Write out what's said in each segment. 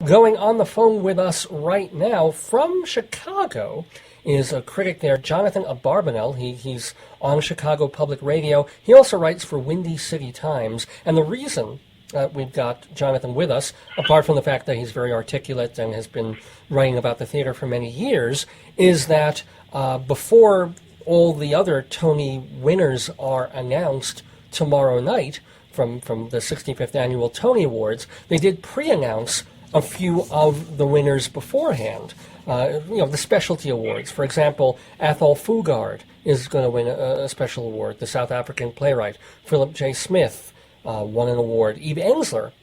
Going on the phone with us right now from Chicago is a critic there, Jonathan Abarbanel. He's on Chicago Public Radio. He also writes for Windy City Times. And the reason we've got Jonathan with us, apart from the fact that he's very articulate and has been writing about the theater for many years, is that before all the other Tony winners are announced tomorrow night from the 65th Annual Tony Awards, they did pre-announce a few of the winners beforehand. The specialty awards. For example, Athol Fugard is going to win a special award. The South African playwright Philip J. Smith won an award. Eve Ensler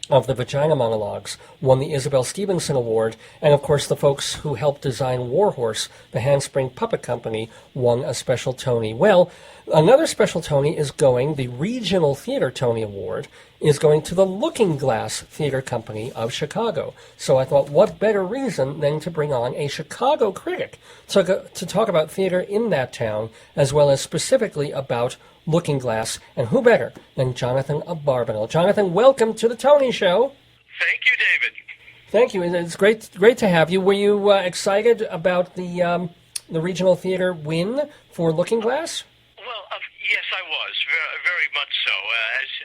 of the Vagina Monologues won the Isabel Stevenson Award. And, of course, the folks who helped design Warhorse, the Handspring Puppet Company, won a special Tony. Well, another special Tony is going, the Regional Theater Tony Award, is going to the Looking Glass Theater Company of Chicago. So I thought, what better reason than to bring on a Chicago critic to talk about theater in that town, as well as specifically about Looking Glass, and who better than Jonathan Abarbanel. Jonathan, welcome to the Tony Show. Thank you, David. Thank you. It's great to have you. Were you excited about the regional theater win for Looking Glass? Well, yes, I was very much so.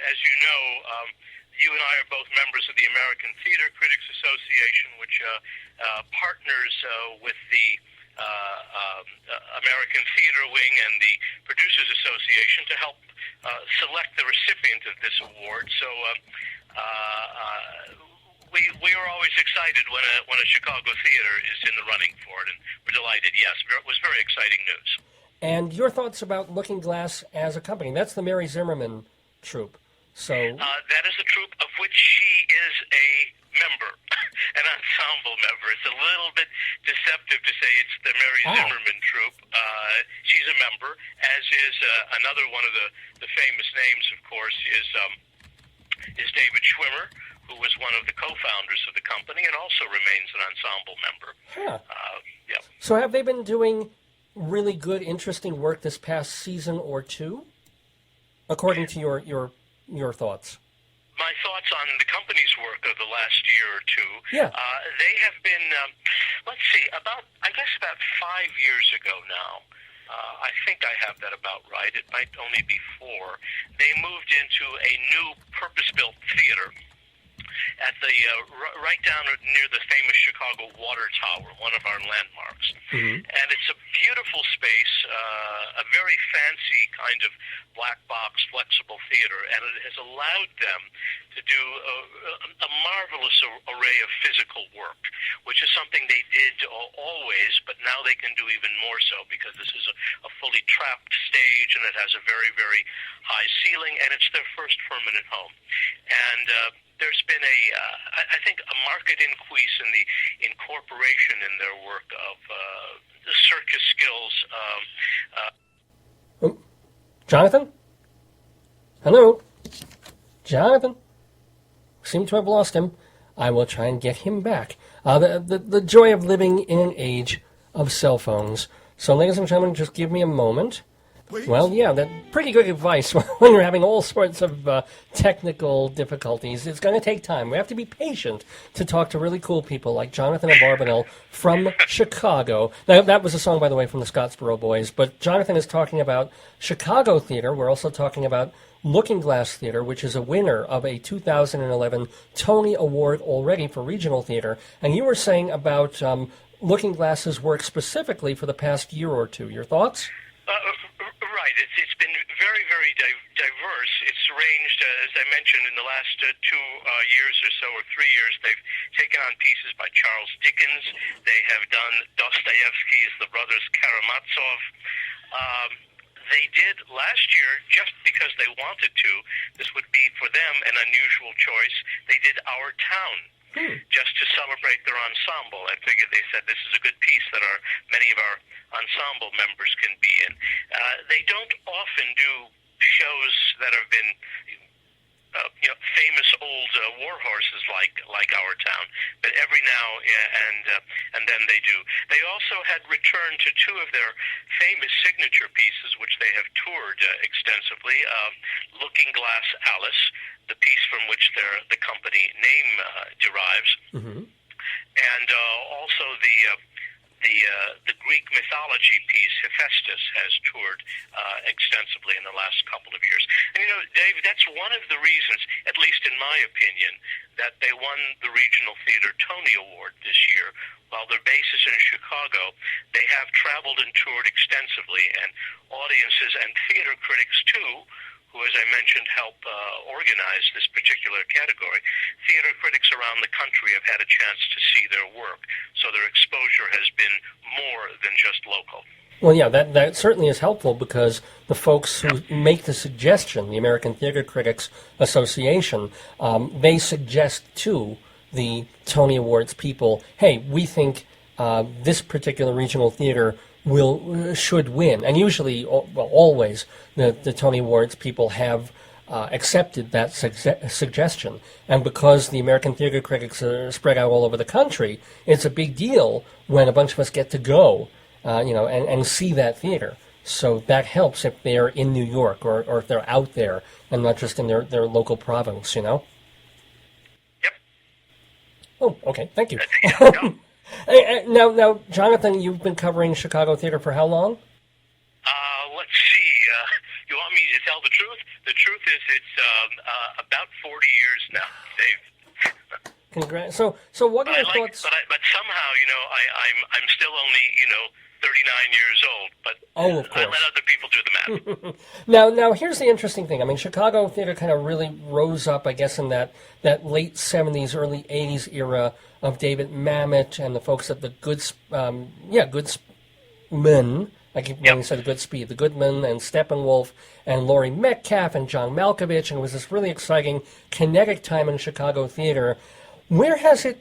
As you know, you and I are both members of the American Theater Critics Association, which partners with the American Theater Wing and the Producers Association to help select the recipient of this award. So we are always excited when a Chicago theater is in the running for it, and we're delighted. Yes, it was very exciting news. And your thoughts about Looking Glass as a company? That's the Mary Zimmerman troupe. So that is the troupe of which she is a member, an ensemble member. It's a little bit deceptive to say it's the Mary Zimmerman troupe. She's a member, as is another one of the famous names, of course, is David Schwimmer, who was one of the co-founders of the company and also remains an ensemble member. Yeah. So have they been doing really good, interesting work this past season or two, according to your thoughts? My thoughts on the company's work of the last year or two. Yeah. They have been, about 5 years ago now. I think I have that about right. It might only be 4. They moved into a new purpose-built theater at the right down near the famous Chicago Water Tower, one of our landmarks. Mm-hmm. And it's a beautiful space, a very fancy kind of black box, flexible theater, and it has allowed them to do a marvelous array of physical work, which is something they did always, but now they can do even more so because this is a fully trapped stage, and it has a very, very high ceiling, and it's their first permanent home. And there's been I think, a marked increase in the incorporation in their work of the circus skills. Jonathan? Hello? Jonathan? Seem to have lost him. I will try and get him back. The joy of living in an age of cell phones. So, ladies and gentlemen, just give me a moment. Please. Well, yeah, that's pretty good advice when you're having all sorts of technical difficulties. It's going to take time. We have to be patient to talk to really cool people like Jonathan Abarbanel from Chicago. Now, that was a song, by the way, from the Scottsboro Boys, but Jonathan is talking about Chicago theater. We're also talking about Looking Glass Theater, which is a winner of a 2011 Tony Award already for regional theater. And you were saying about Looking Glass's work specifically for the past year or two. Your thoughts? Right. It's been very, very diverse. It's ranged, as I mentioned, in the last 2 years or so, or 3 years, they've taken on pieces by Charles Dickens. They have done Dostoevsky's The Brothers Karamazov. They did last year, just because they wanted to, this would be for them an unusual choice, they did Our Town. Just to celebrate their ensemble. I figured they said this is a good piece that many of our ensemble members can be in. They don't often do shows that have been famous old war horses like Our Town, but every now and then they do. They also had returned to 2 of their famous signature pieces, which they have toured extensively. Looking Glass Alice, the piece from which the company name derives, and also the Greek mythology piece, Hephaestus, has toured extensively in the last couple of years. And, Dave, that's one of the reasons, at least in my opinion, that they won the Regional Theater Tony Award this year. While their base is in Chicago, they have traveled and toured extensively, and audiences and theater critics, too, who, as I mentioned, help organize this particular category. Theater critics around the country have had a chance to see their work, so their exposure has been more than just local. Well, yeah, that certainly is helpful because the folks who make the suggestion, the American Theater Critics Association, they suggest to the Tony Awards people, hey, we think this particular regional theater should win. And usually, always, the Tony Awards people have accepted that suggestion. And because the American Theater Critics are spread out all over the country, it's a big deal when a bunch of us get to go, and see that theater. So that helps if they're in New York or if they're out there and not just in their local province, Yep. Oh, okay. Thank you. No. Now, Jonathan, you've been covering Chicago theater for how long? Let's see. You want me to tell the truth? The truth is it's about 40 years now, Dave. Congrats. So what are your thoughts? But somehow, I'm still only, 39 years old. But of course. I let other people do the math. Now, here's the interesting thing. I mean, Chicago theater kind of really rose up, I guess, in that late 70s, early 80s era of David Mamet and the folks at the Goodsmen. I keep wanting to say the Goodspeed, the Goodman and Steppenwolf and Laurie Metcalf and John Malkovich, and it was this really exciting kinetic time in Chicago theater. Where has it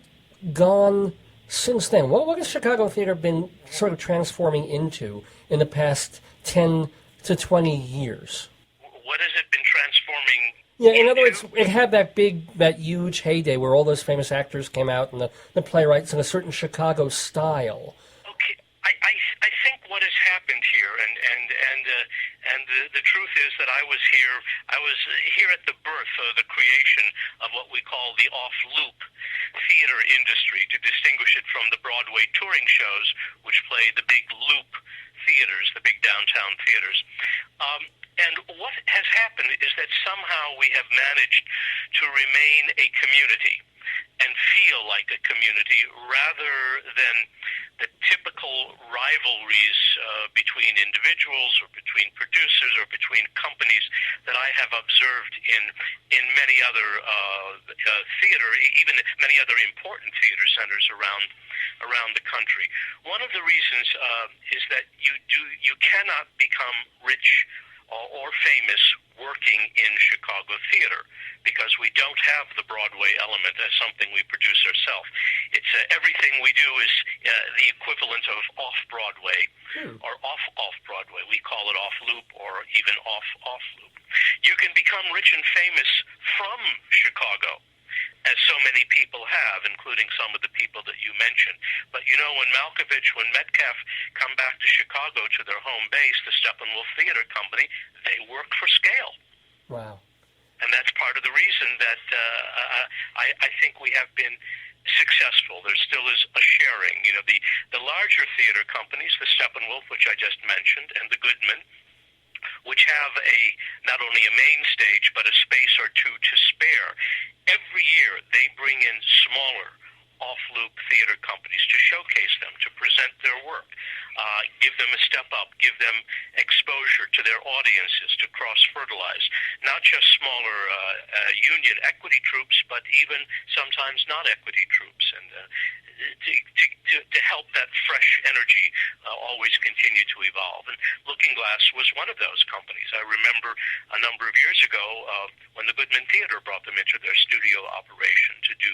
gone since then? What has Chicago theater been sort of transforming into in the past 10 to 20 years? What has it been transforming? Yeah, in other words, it had that huge heyday where all those famous actors came out and the playwrights in a certain Chicago style. Okay, I think what has happened here, and the truth is that I was here at the birth of the creation of what we call the off-loop theater industry, to distinguish it from the Broadway touring shows, which play the big loop theaters, the big downtown theaters. And what has happened is that somehow we have managed to remain a community and feel like a community rather than the typical rivalries between individuals or between producers or between companies that I have observed in many other theater, even many other important theater centers around the country. One of the reasons is that you cannot become rich or famous working in Chicago theater because we don't have the Broadway element as something we produce ourselves. It's everything we do is the equivalent of off-Broadway or off-Broadway. We call it off-loop or even off-loop. You can become rich and famous from Chicago, as so many people have, including some of the people that you mentioned. But when Malkovich, when Metcalf come back to Chicago to their home base, the Steppenwolf Theater Company, they work for scale. Wow. And that's part of the reason that I think we have been successful. There still is a sharing. The larger theater companies, the Steppenwolf, which I just mentioned, and the Goodman, which have not only a main stage, but a space or two to spare. Every year, they bring in smaller off-loop theater companies to showcase them, to present their work, give them a step up, give them exposure to their audiences, to cross-fertilize. Not just smaller union equity troops, but even sometimes not equity troops. And to help that fresh energy always continue to evolve. And Looking Glass was one of those companies. I remember a number of years ago when the Goodman Theater brought them into their studio operation to do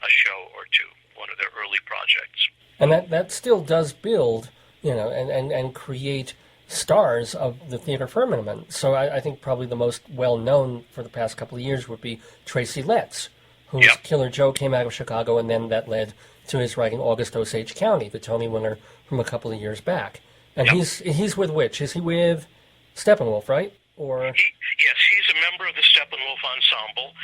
a show or two, one of their early projects. And that still does build, and create stars of the theater firmament. So I think probably the most well-known for the past couple of years would be Tracy Letts, whose Killer Joe came out of Chicago, and then that led to his writing August Osage County, the Tony winner from a couple of years back. And he's with which? Is he with Steppenwolf, right? Or yes, he's a member of the Steppenwolf Ensemble.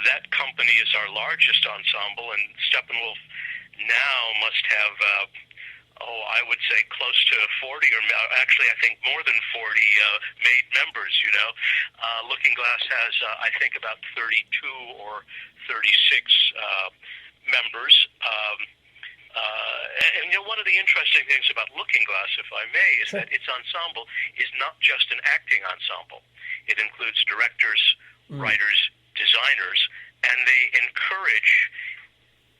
That company is our largest ensemble, and Steppenwolf now must have, I would say close to 40, or actually I think more than 40 made members, Looking Glass has, I think, about 32 or 36 members. And one of the interesting things about Looking Glass, if I may, is that its ensemble is not just an acting ensemble. It includes directors, writers, designers, and they encourage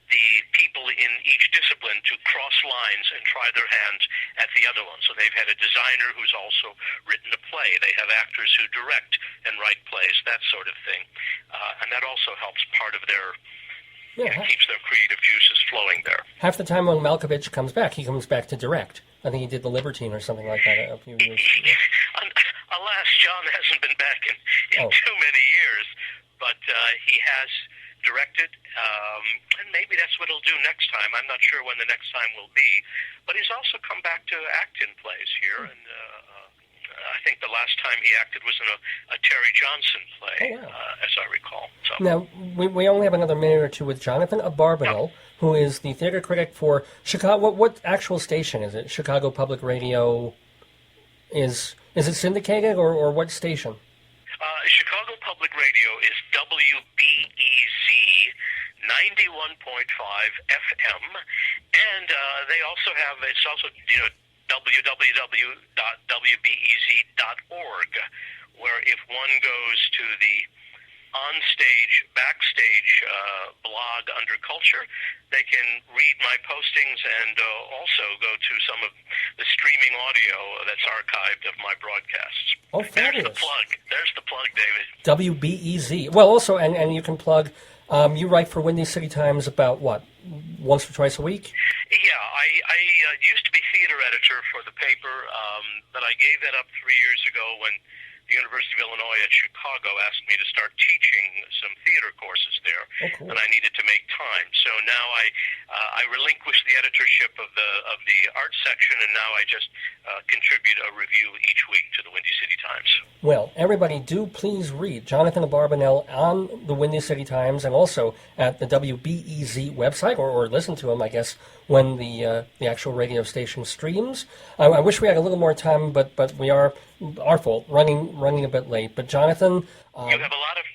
the people in each discipline to cross lines and try their hands at the other one. So they've had a designer who's also written a play. They have actors who direct and write plays, that sort of thing. And that also helps part of their... keeps their creative juices flowing there. Half the time when Malkovich comes back, he comes back to direct. I think he did The Libertine or something like that a few years ago. Alas, John hasn't been back in too many years, but he has directed, and maybe that's what he'll do next time. I'm not sure when the next time will be, but he's also come back to act in plays here, and I think the last time he acted was in a Terry Johnson play, as I recall. So. Now, we only have another minute or two with Jonathan Abarbanel, who is the theater critic for Chicago. What actual station is it? Chicago Public Radio? Is it syndicated, or what station? Chicago Public Radio is WBEZ 91.5 FM, and they also have, it's also, www.wbez.org, where if one goes to the onstage, backstage blog under culture, they can read my postings and also go to some of the streaming audio that's archived of my broadcasts. Oh, fabulous. There's the plug, David. WBEZ. Well, also, and you can plug, you write for Windy City Times about what, once or twice a week? Yeah, I used to be theater editor for the paper, but I gave that up 3 years ago when the University of Illinois at Chicago asked me to start teaching some theater courses there, and I needed to make time. So now I relinquished the editorship of the art section, and now I just contribute a review each week to the Windy City Times. Well, everybody, do please read Jonathan Abarbanel on the Windy City Times, and also at the WBEZ website, or listen to him, I guess, when the actual radio station streams. I wish we had a little more time, but we are, our fault, running a bit late. But Jonathan, you have a lot of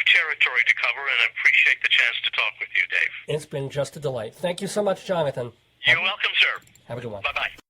territory to cover, and I appreciate the chance to talk with you, Dave. It's been just a delight. Thank you so much, Jonathan. You're welcome, sir. Have a good one. Bye-bye.